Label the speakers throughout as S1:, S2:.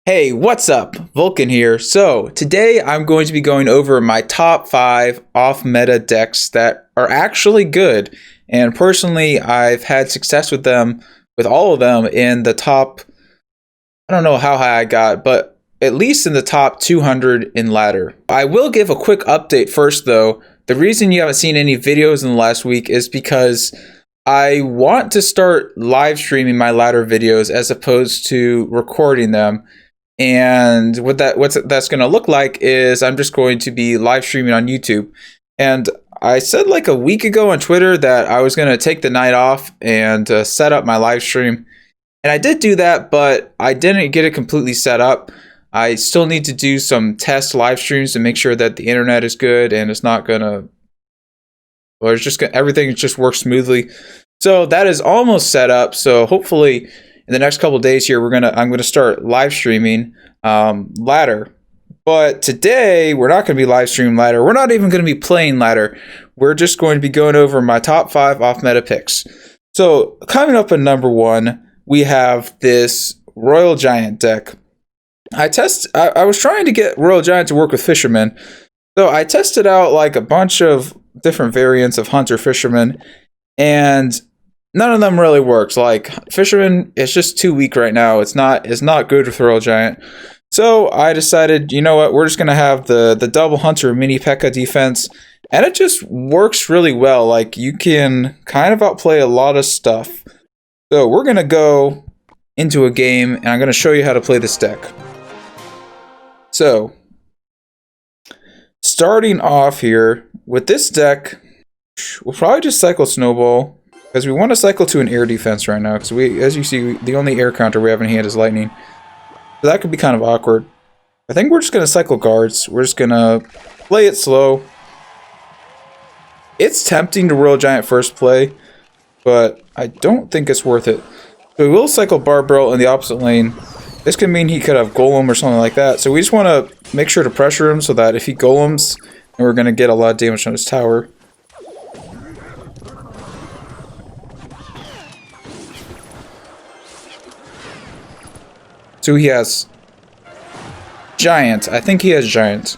S1: Hey, what's up? Vulkan here. So today I'm going to be going over my top 5 off-meta decks that are actually good. And personally, I've had success with them, with all of them in the top, I don't know how high I got, but at least in the top 200 in ladder. I will give a quick update first though. The reason you haven't seen any videos in the last week is because I want to start live streaming my ladder videos as opposed to recording them. And what that's going to look like is I'm just going to be live streaming on YouTube. And I said like a week ago on Twitter that I was going to take the night off and set up my live stream. And I did do that, but I didn't get it completely set up. I still need to do some test live streams to make sure that the internet is good and it's not going to, or it's just everything just works smoothly. So that is almost set up. So hopefully in the next couple of days here, I'm gonna start live streaming ladder. But today we're not gonna be live streaming ladder. We're not even gonna be playing ladder. We're just going to be going over my top 5 off meta picks. So coming up at number 1, we have this Royal Giant deck. I was trying to get Royal Giant to work with Fisherman. So I tested out like a bunch of different variants of Hunter Fisherman, and none of them really works. Like Fisherman is just too weak right now. It's not good with Royal Giant. So I decided, you know what, we're just gonna have the double Hunter mini P.E.K.K.A defense, and it just works really well. Like you can kind of outplay a lot of stuff. So we're gonna go into a game and I'm gonna show you how to play this deck. So starting off here with this deck, we'll probably just cycle Snowball. Because we want to cycle to an air defense right now. Because as you see, the only air counter we have in hand is lightning. So that could be kind of awkward. I think we're just going to cycle guards. We're just going to play it slow. It's tempting to Royal Giant first play, but I don't think it's worth it. So we will cycle Barb Barrel in the opposite lane. This could mean he could have Golem or something like that. So we just want to make sure to pressure him so that if he Golems, then we're going to get a lot of damage on his tower. So he has Giant. I think he has Giant.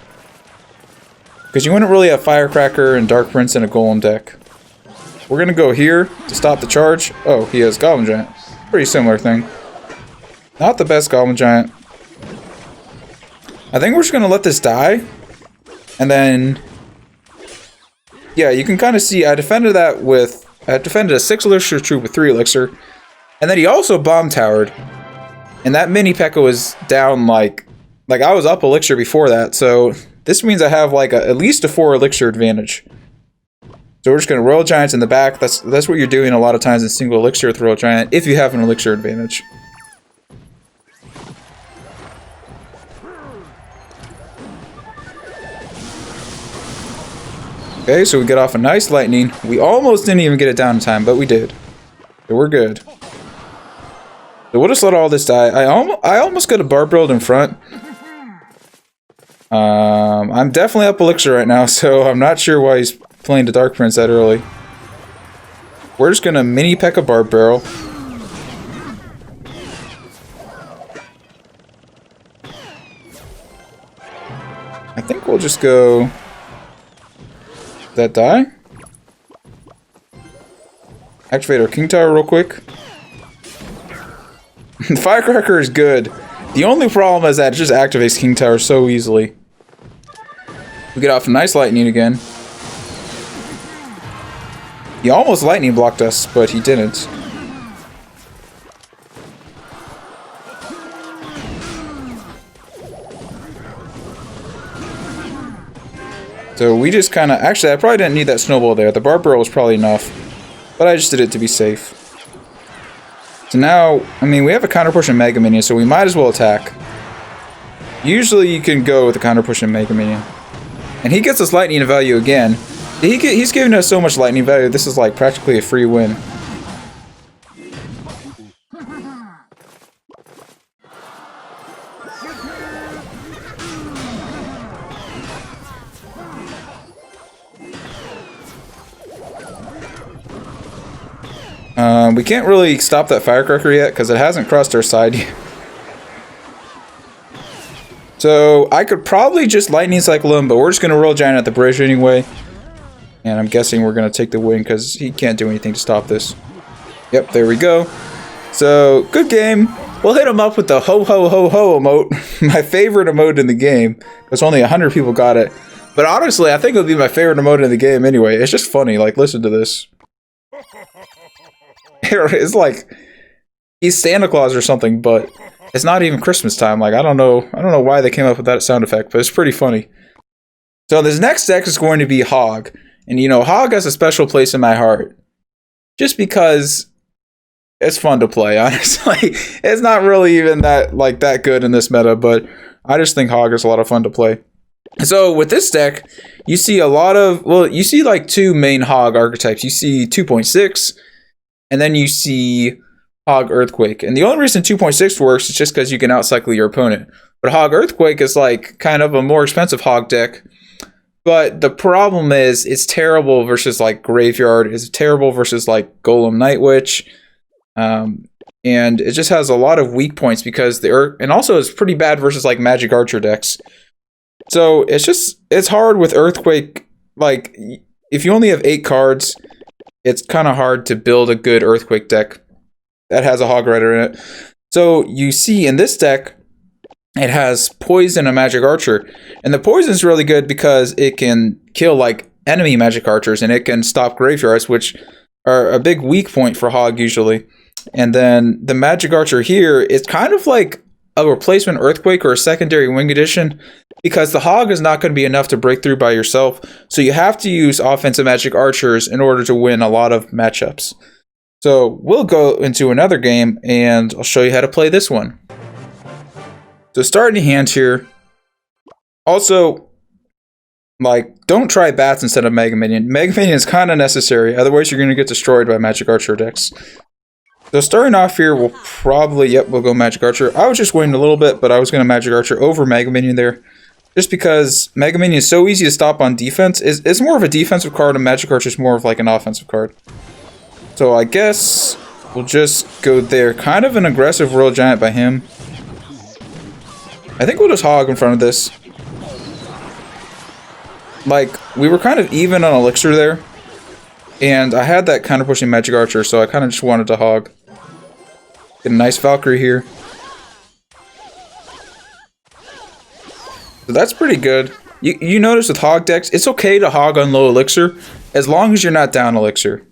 S1: Because you wouldn't really have Firecracker and Dark Prince in a Golem deck. We're going to go here to stop the charge. Oh, he has Goblin Giant. Pretty similar thing. Not the best Goblin Giant. I think we're just going to let this die. And then, yeah, you can kind of see I defended a 6 Elixir troop with 3 Elixir. And then he also bomb towered. And that mini P.E.K.K.A was down like I was up Elixir before that, so this means I have like at least a 4 Elixir advantage. So we're just going to Royal Giants in the back. That's what you're doing a lot of times in single Elixir with Royal Giant, if you have an Elixir advantage. Okay, so we get off a nice lightning. We almost didn't even get it down in time, but we did. So we're good. So we'll just let all this die. I almost got a Barb Barrel in front. I'm definitely up Elixir right now, so I'm not sure why he's playing the Dark Prince that early. We're just gonna mini P.E.K.K.A Barb Barrel. I think we'll just go... Did that die? Activate our King Tower real quick. The Firecracker is good. The only problem is that it just activates King Tower so easily. We get off a nice lightning again. He almost lightning blocked us, but he didn't. So we just kind of... Actually, I probably didn't need that Snowball there. The Barb Barrel was probably enough. But I just did it to be safe. So now, I mean, we have a counter push and Mega Minion, so we might as well attack. Usually you can go with a counter push and Mega Minion. And he gets us lightning value again. He's giving us so much lightning value, this is like practically a free win. We can't really stop that firecracker yet because it hasn't crossed our side yet. So I could probably just lightning cycle him, but we're just going to roll giant at the bridge anyway. And I'm guessing we're going to take the win because he can't do anything to stop this. Yep, there we go. So, good game. We'll hit him up with the ho ho ho ho emote. My favorite emote in the game. Because only 100 people got it. But honestly, I think it would be my favorite emote in the game anyway. It's just funny. Like, listen to this. It's like he's Santa Claus or something, but it's not even Christmas time. Like, I don't know why they came up with that sound effect, but it's pretty funny. So this next deck is going to be Hog. And you know, Hog has a special place in my heart. Just because it's fun to play, honestly. It's not really even that good in this meta, but I just think Hog is a lot of fun to play. So with this deck, you see a lot of, well, you see like two main Hog archetypes. You see 2.6, and then you see Hog Earthquake. And the only reason 2.6 works is just because you can outcycle your opponent. But Hog Earthquake is like kind of a more expensive Hog deck. But the problem is it's terrible versus like Graveyard. It's terrible versus like Golem Night Witch. And it just has a lot of weak points because and also it's pretty bad versus like Magic Archer decks. So it's hard with Earthquake. Like if you only have 8 cards, it's kind of hard to build a good Earthquake deck that has a Hog Rider in it. So you see in this deck, it has Poison and Magic Archer. And the Poison is really good because it can kill like enemy Magic Archers and it can stop Graveyards, which are a big weak point for Hog usually. And then the Magic Archer here is kind of like a replacement Earthquake or a secondary Wing Edition because the Hog is not going to be enough to break through by yourself. So you have to use offensive Magic Archers in order to win a lot of matchups. So we'll go into another game and I'll show you how to play this one. So starting hand here. Also, like, don't try bats instead of Mega Minion. Mega Minion is kind of necessary, otherwise you're going to get destroyed by Magic Archer decks. So starting off here, we'll probably, we'll go Magic Archer. I was just waiting a little bit, but I was going to Magic Archer over Mega Minion there. Just because Mega Minion is so easy to stop on defense. It's more of a defensive card, and Magic Archer is more of like an offensive card. So I guess we'll just go there. Kind of an aggressive Royal Giant by him. I think we'll just Hog in front of this. Like, we were kind of even on Elixir there. And I had that kind of pushing Magic Archer, so I kind of just wanted to Hog. Get a nice Valkyrie here. So that's pretty good. You notice with Hog decks, it's okay to Hog on low Elixir, as long as you're not down Elixir.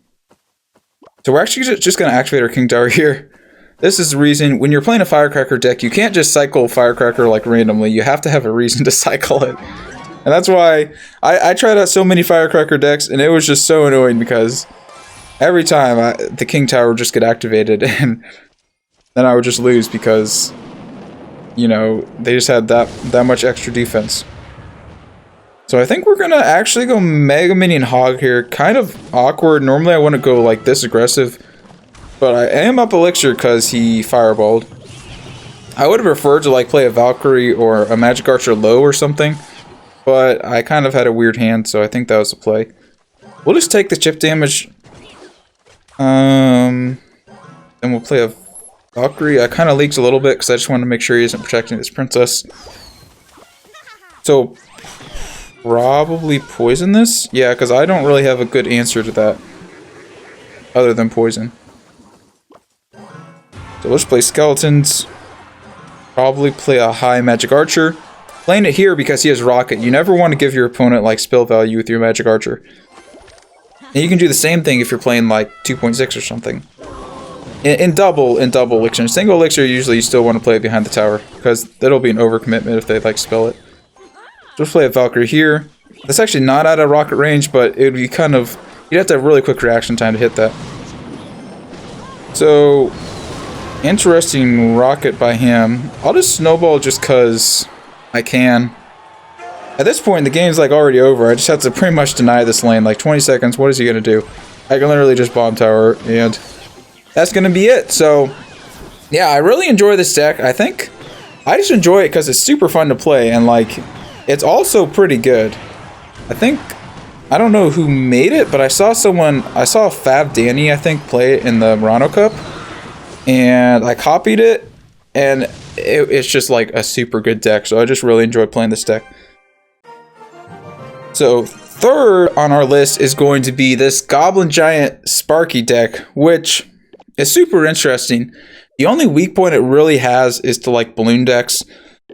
S1: So we're actually just going to activate our King Tower here. This is the reason, when you're playing a Firecracker deck, you can't just cycle Firecracker like randomly. You have to have a reason to cycle it. And that's why I tried out so many Firecracker decks, and it was just so annoying because every time the King Tower would just get activated, and then I would just lose because, you know, they just had that much extra defense. So I think we're going to actually go Mega Minion Hog here. Kind of awkward. Normally I want to go like this aggressive, but I am up Elixir because he Fireballed. I would have preferred to like play a Valkyrie or a Magic Archer low or something. But I kind of had a weird hand, so I think that was the play. We'll just take the chip damage. And we'll play a Valkyrie. I kind of leaks a little bit because I just want to make sure he isn't protecting this princess. So, probably poison this? Yeah, because I don't really have a good answer to that. Other than poison. So let's play Skeletons. Probably play a high Magic Archer. Playing it here because he has Rocket. You never want to give your opponent like spell value with your Magic Archer. And you can do the same thing if you're playing like 2.6 or something. In double Elixir. In single Elixir, usually you still want to play it behind the tower because that'll be an overcommitment if they like spell it. Just play a Valkyrie here. That's actually not out of rocket range, but it would be kind of, you'd have to have really quick reaction time to hit that. So, interesting rocket by him. I'll just snowball just because I can. At this point, the game's like already over. I just have to pretty much deny this lane. Like 20 seconds, what is he gonna do? I can literally just bomb tower, and that's gonna be it. So, yeah, I really enjoy this deck. I think I just enjoy it because it's super fun to play, and like, it's also pretty good. I think I don't know who made it, but I saw Fab Danny, I think, play it in the Rhino Cup. And I copied it, and it's just like a super good deck. So I just really enjoy playing this deck. So third on our list is going to be this Goblin Giant Sparky deck, which is super interesting. The only weak point it really has is to like balloon decks.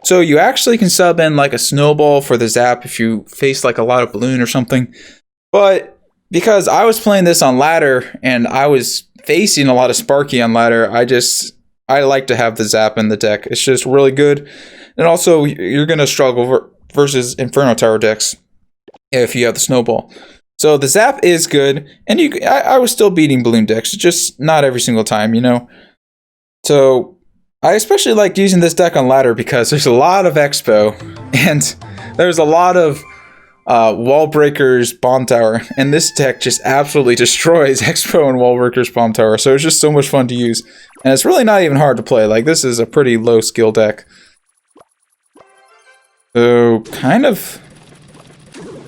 S1: So you actually can sub in like a snowball for the zap if you face like a lot of balloon or something. But because I was playing this on ladder and I was facing a lot of Sparky on ladder, I like to have the zap in the deck. It's just really good. And also you're going to struggle versus Inferno Tower decks if you have the snowball. So the zap is good, and I was still beating balloon decks, just not every single time, you know. So I especially like using this deck on ladder because there's a lot of expo, and there's a lot of wall breakers, bomb tower, and this deck just absolutely destroys expo and wall breakers, bomb tower. So it's just so much fun to use, and it's really not even hard to play. Like, this is a pretty low skill deck. So kind of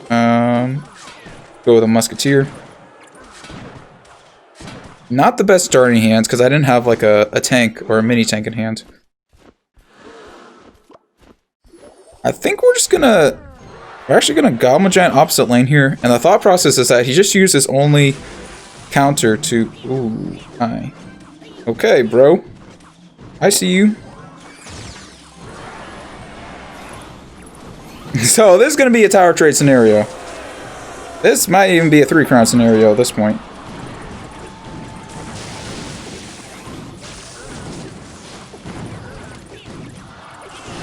S1: go with a musketeer. Not the best starting hands because I didn't have like a tank or a mini tank in hand. I think we're actually gonna Goblin Giant opposite lane here, and the thought process is that he just uses only counter to. Ooh, hi. Okay, bro. I see you. So this is gonna be a tower trade scenario. This might even be a 3-crown scenario at this point.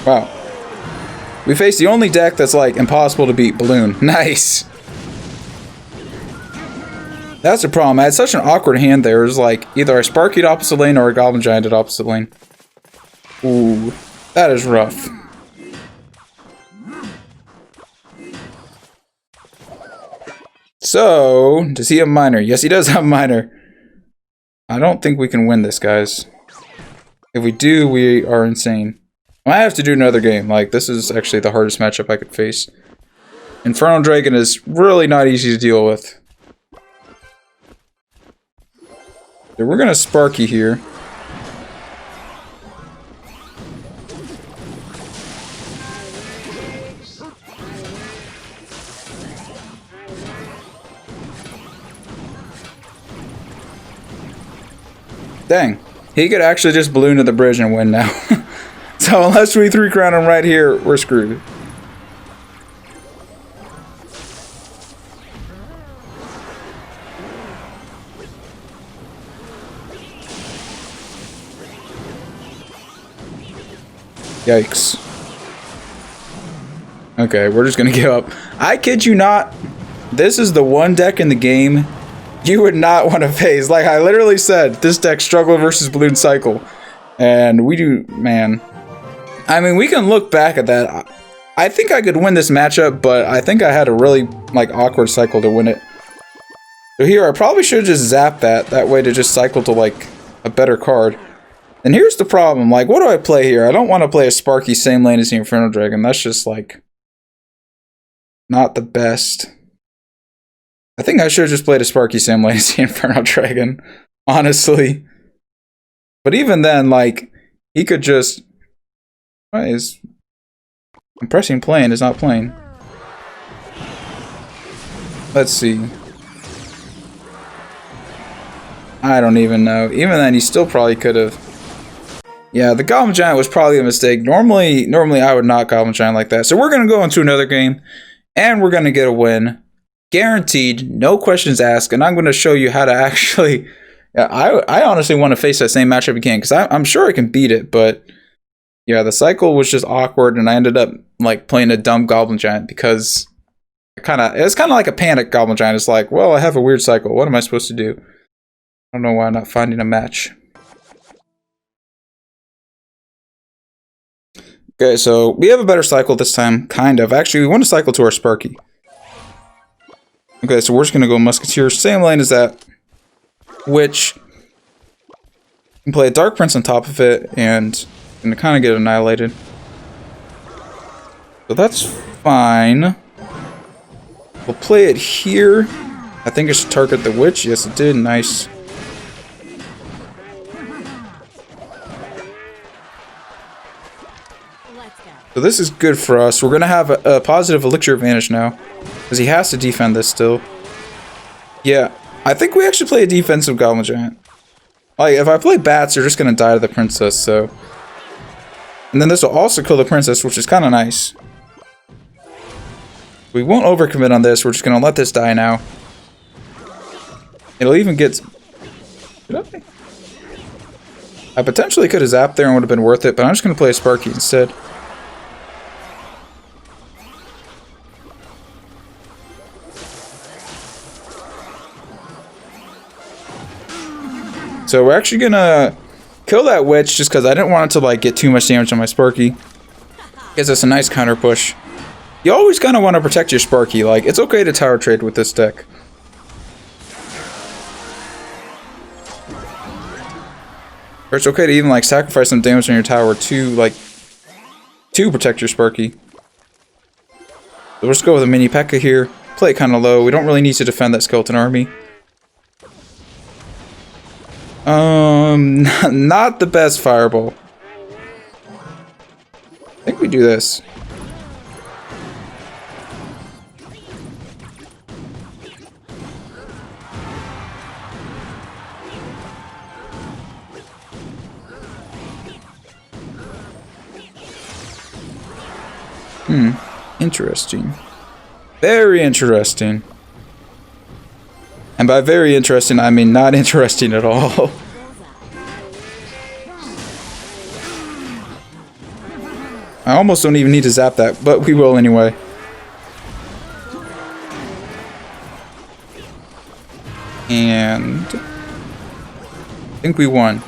S1: Wow. We face the only deck that's like impossible to beat, balloon. Nice. That's the problem. I had such an awkward hand there. It was like either I Sparkied opposite lane or a Goblin Giant at opposite lane. Ooh, that is rough. So, does he have Miner? Yes, he does have Miner. I don't think we can win this, guys. If we do, we are insane. I have to do another game. Like, this is actually the hardest matchup I could face. Inferno Dragon is really not easy to deal with. So we're gonna Sparky here. Dang. He could actually just balloon to the bridge and win now. So unless we 3-crown him right here, we're screwed. Yikes. Okay, we're just gonna give up. I kid you not, this is the one deck in the game you would not want to face. Like I literally said, this deck struggle versus balloon cycle. And we do, man. I mean, we can look back at that. I think I could win this matchup, but I think I had a really like awkward cycle to win it. So here, I probably should have just zapped that way to just cycle to like a better card. And here's the problem, like what do I play here? I don't want to play a Sparky same lane as the Inferno Dragon. That's just like not the best. I think I should have just played a Sparky same lane as the Inferno Dragon, honestly. But even then, like, he could just... What is... I'm pressing play and it's not playing. Let's see. I don't even know. Even then, he still probably could have... Yeah, the Goblin Giant was probably a mistake. Normally I would not Goblin Giant like that. So we're going to go into another game, and we're going to get a win. Guaranteed, no questions asked, and I'm going to show you how to actually... Yeah, I honestly want to face that same matchup again, because I'm sure I can beat it, but... Yeah, the cycle was just awkward, and I ended up, like, playing a dumb Goblin Giant, because... It's kind of like a panic Goblin Giant. It's like, well, I have a weird cycle. What am I supposed to do? I don't know why I'm not finding a match. Okay, so we have a better cycle this time, kind of. Actually, we want to cycle to our Sparky. Okay, so we're just going to go Musketeer. Same lane as that. Which... You can play a Dark Prince on top of it, and... Going to kind of get annihilated. So that's fine. We'll play it here. I think it should target the witch. Yes, it did. Nice. So this is good for us. We're going to have a positive elixir advantage now. Because he has to defend this still. Yeah, I think we actually play a defensive Goblin Giant. Like, if I play bats, they're just going to die to the princess, so... And then this will also kill the princess, which is kind of nice. We won't overcommit on this. We're just going to let this die now. It'll even get... Did I potentially could have zapped there and would have been worth it, but I'm just going to play a Sparky instead. So we're actually gonna kill that witch just because I didn't want it to like get too much damage on my Sparky. Gives us a nice counter push. You always kind of want to protect your Sparky. Like, it's okay to tower trade with this deck. Or it's okay to even like sacrifice some damage on your tower to protect your Sparky. So let's go with a mini P.E.K.K.A here. Play it kind of low. We don't really need to defend that skeleton army. Not the best fireball. I think we do this. Interesting. Very interesting. And by very interesting, I mean not interesting at all. I almost don't even need to zap that, but we will anyway. And I think we won.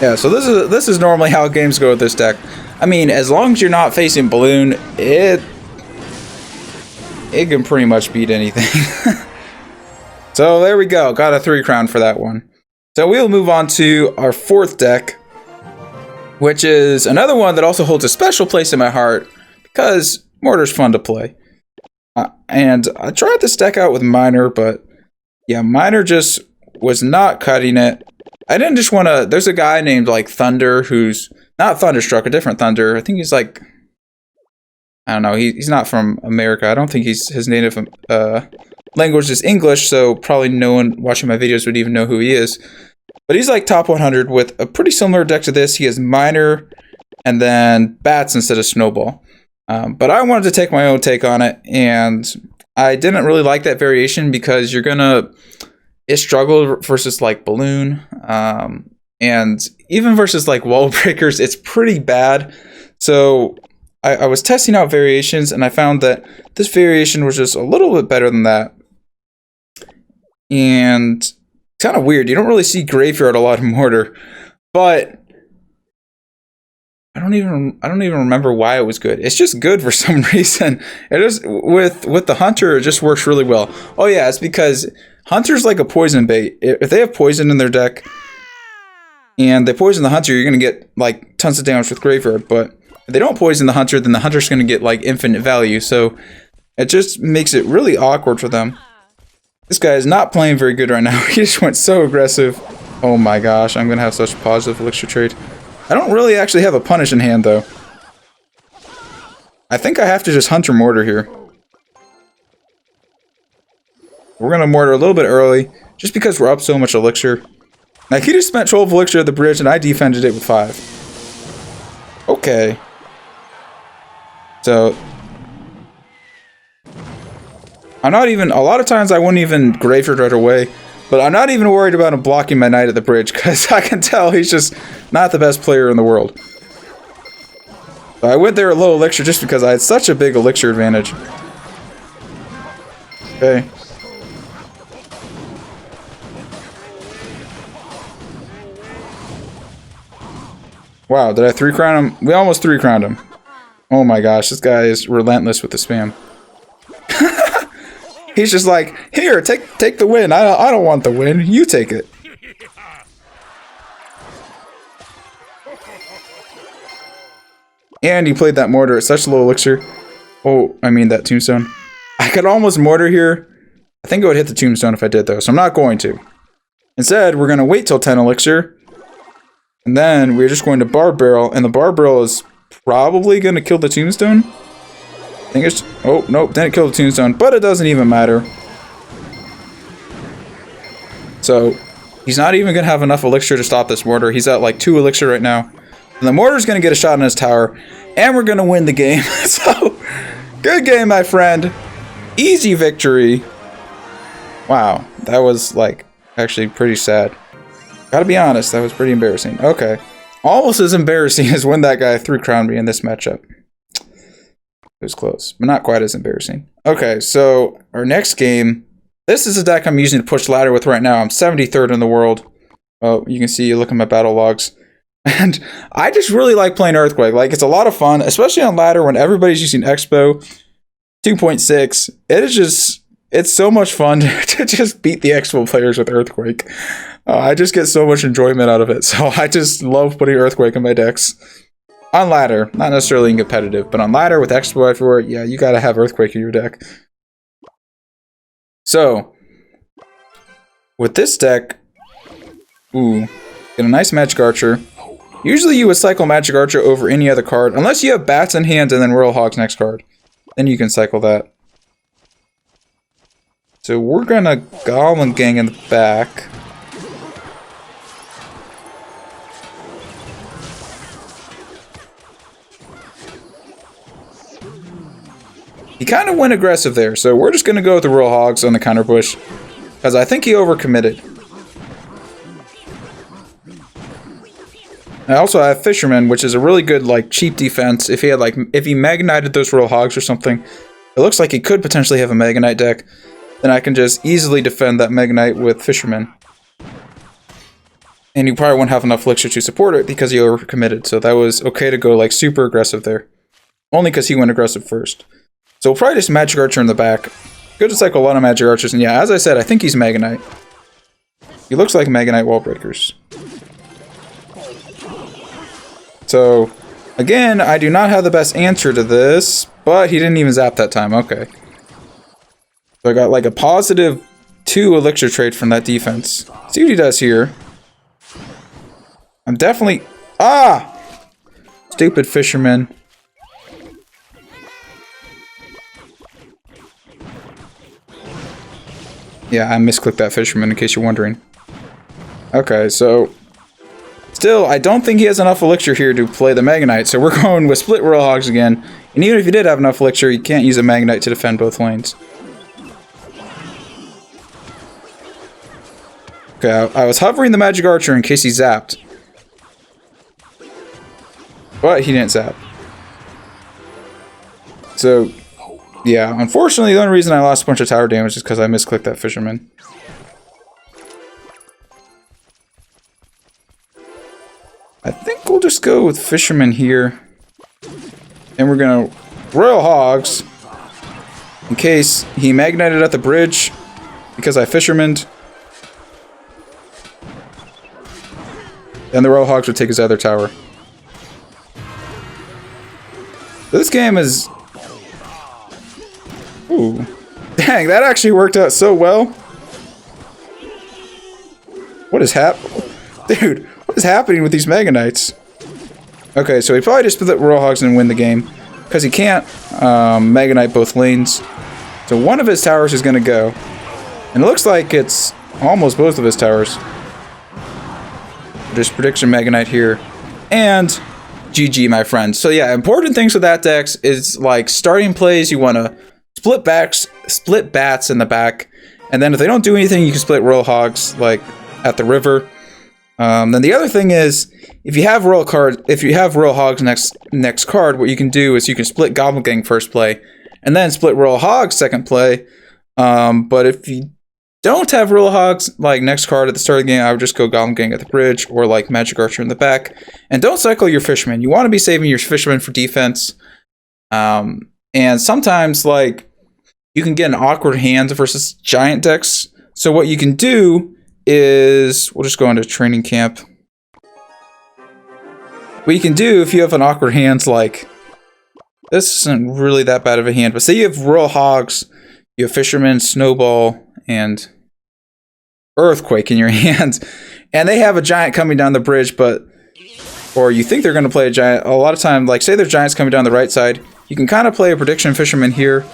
S1: Yeah, so this is normally how games go with this deck. I mean, as long as you're not facing Balloon, it can pretty much beat anything. So there we go. Got a 3 crown for that one. So we'll move on to our 4th deck, which is another one that also holds a special place in my heart because Mortar's fun to play. And I tried this deck out with Miner, but yeah, Miner just was not cutting it. I didn't just want to... There's a guy named like Thunder who's not Thunderstruck, a different Thunder. I think he's like... I don't know. He's not from America. I don't think his native language is English, so probably no one watching my videos would even know who he is. But he's like top 100 with a pretty similar deck to this. He has Miner and then Bats instead of Snowball. But I wanted to take my own take on it, and I didn't really like that variation because it struggled versus like Balloon. And even versus like Wall Breakers, it's pretty bad. So I was testing out variations, and I found that this variation was just a little bit better than that. And it's kind of weird. You don't really see Graveyard a lot in Mortar, but I don't even remember why it was good. It's just good for some reason. It is with the Hunter, it just works really well. Oh yeah, it's because Hunter's like a poison bait. If they have poison in their deck and they poison the Hunter, you're gonna get like tons of damage with Graveyard. But if they don't poison the Hunter, then the Hunter's gonna get like infinite value. So it just makes it really awkward for them. This guy is not playing very good right now. He just went so aggressive. Oh my gosh, I'm gonna have such a positive elixir trade. I don't really actually have a punish in hand though. I think I have to just Hunter Mortar here. We're gonna Mortar a little bit early, just because we're up so much elixir. Like, he just spent 12 elixir at the bridge and I defended it with 5. Okay. So I'm not even, a lot of times I wouldn't even Graveyard right away, but I'm not even worried about him blocking my knight at the bridge, because I can tell he's just not the best player in the world. So I went there at low elixir just because I had such a big elixir advantage. Okay. Wow, did I 3-crown him? We almost 3-crowned him. Oh my gosh, this guy is relentless with the spam. He's just like, here, take the win. I don't want the win. You take it. And he played that Mortar at such low elixir. Oh, I mean that tombstone. I could almost mortar here. I think I would hit the tombstone if I did though, so I'm not going to. Instead, we're going to wait till 10 elixir. And then we're just going to barb barrel, and the barb barrel is probably going to kill the tombstone. I think it's... Oh, nope, didn't kill the tombstone, but it doesn't even matter. So, he's not even going to have enough elixir to stop this mortar. He's at like 2 elixir right now. And the mortar's going to get a shot on his tower, and we're going to win the game. So, good game, my friend. Easy victory. Wow, that was like actually pretty sad. Gotta be honest, that was pretty embarrassing. Okay. Almost as embarrassing as when that guy 3-crowned me in this matchup. It was close, but not quite as embarrassing. Okay, so our next game. This is a deck I'm using to push ladder with right now. I'm 73rd in the world. Oh, you can see, look at my battle logs. And I just really like playing Earthquake. Like, it's a lot of fun, especially on ladder when everybody's using Expo 2.6. It is just, it's so much fun to just beat the Expo players with Earthquake. I just get so much enjoyment out of it. So I just love putting Earthquake in my decks. On ladder, not necessarily in competitive, but on ladder with Expo everywhere, yeah, you gotta have Earthquake in your deck. So, with this deck, ooh, get a nice Magic Archer. Usually you would cycle Magic Archer over any other card, unless you have Bats in hand and then Royal Hog's next card. Then you can cycle that. So we're gonna Goblin Gang in the back. He kind of went aggressive there, so we're just going to go with the Royal Hogs on the counter push. Because I think he overcommitted. I also have Fisherman, which is a really good, like, cheap defense. If he had, like, if he Mega-Knighted those Royal Hogs or something, it looks like he could potentially have a Mega Knight deck. Then I can just easily defend that Mega Knight with Fisherman. And you probably wouldn't have enough elixir to support it because he overcommitted. So that was okay to go, like, super aggressive there. Only because he went aggressive first. So we'll probably just Magic Archer in the back. Good to cycle a lot of Magic Archers, and yeah, as I said, I think he's Mega Knight. He looks like Mega Knight Wall Breakers. So, again, I do not have the best answer to this, but he didn't even zap that time, okay. So I got like a positive 2 elixir trade from that defense. See what he does here. I'm definitely... Ah! Stupid Fisherman. Yeah, I misclicked that Fisherman in case you're wondering. Okay, so... Still, I don't think he has enough elixir here to play the Mega Knight, so we're going with Split Royal Hogs again. And even if he did have enough elixir, you can't use a Mega Knight to defend both lanes. Okay, I was hovering the Magic Archer in case he zapped. But he didn't zap. So... yeah, unfortunately, the only reason I lost a bunch of tower damage is because I misclicked that Fisherman. I think we'll just go with Fisherman here. And we're gonna Royal Hogs. In case he Magneted at the bridge. Because I Fishermaned. Then the Royal Hogs would take his other tower. This game is... ooh. Dang, that actually worked out so well. What is dude, what is happening with these Mega Knights? Okay, so he probably just split Royal Hogs and win the game. Because he can't Mega Knight both lanes. So one of his towers is going to go. And it looks like it's almost both of his towers. Just prediction Mega Knight here. And GG, my friend. So yeah, important things with that deck is like starting plays, you want to split bats in the back, and then if they don't do anything, you can split Royal Hogs like at the river. Then the other thing is, if you have Royal Hogs next card, what you can do is you can split Goblin Gang first play, and then split Royal Hogs second play. But if you don't have Royal Hogs like next card at the start of the game, I would just go Goblin Gang at the bridge or like Magic Archer in the back, and don't cycle your Fisherman. You want to be saving your Fisherman for defense. And sometimes, like, you can get an awkward hand versus giant decks. So what you can do is... we'll just go into training camp. What you can do if you have an awkward hand, like... this isn't really that bad of a hand, but say you have Royal Hogs, You have Fisherman, Snowball, and Earthquake in your hands. And they have a giant coming down the bridge, or you think they're going to play a giant. A lot of time, like say their giant's coming down the right side, you can kind of play a Prediction Fisherman here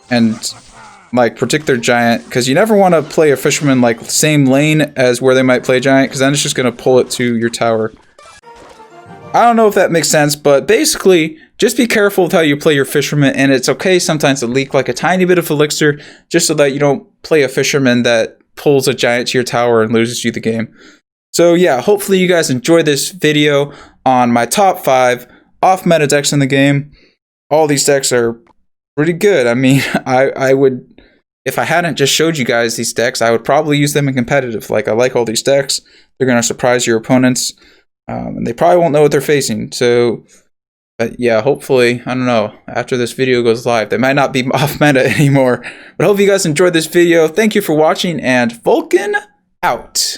S1: and like predict their giant, because you never want to play a Fisherman like same lane as where they might play giant, because then it's just going to pull it to your tower. I don't know if that makes sense, but basically, just be careful with how you play your Fisherman, and it's okay sometimes to leak like a tiny bit of elixir, just so that you don't play a Fisherman that pulls a giant to your tower and loses you the game. So yeah, hopefully you guys enjoyed this video on my top 5 off-meta decks in the game. All these decks are pretty good. I mean, I would, if I hadn't just showed you guys these decks, I would probably use them in competitive. Like, I like all these decks. They're going to surprise your opponents. And they probably won't know what they're facing. So, but yeah, hopefully, I don't know, after this video goes live, they might not be off meta anymore. But I hope you guys enjoyed this video. Thank you for watching, and Vulkan out.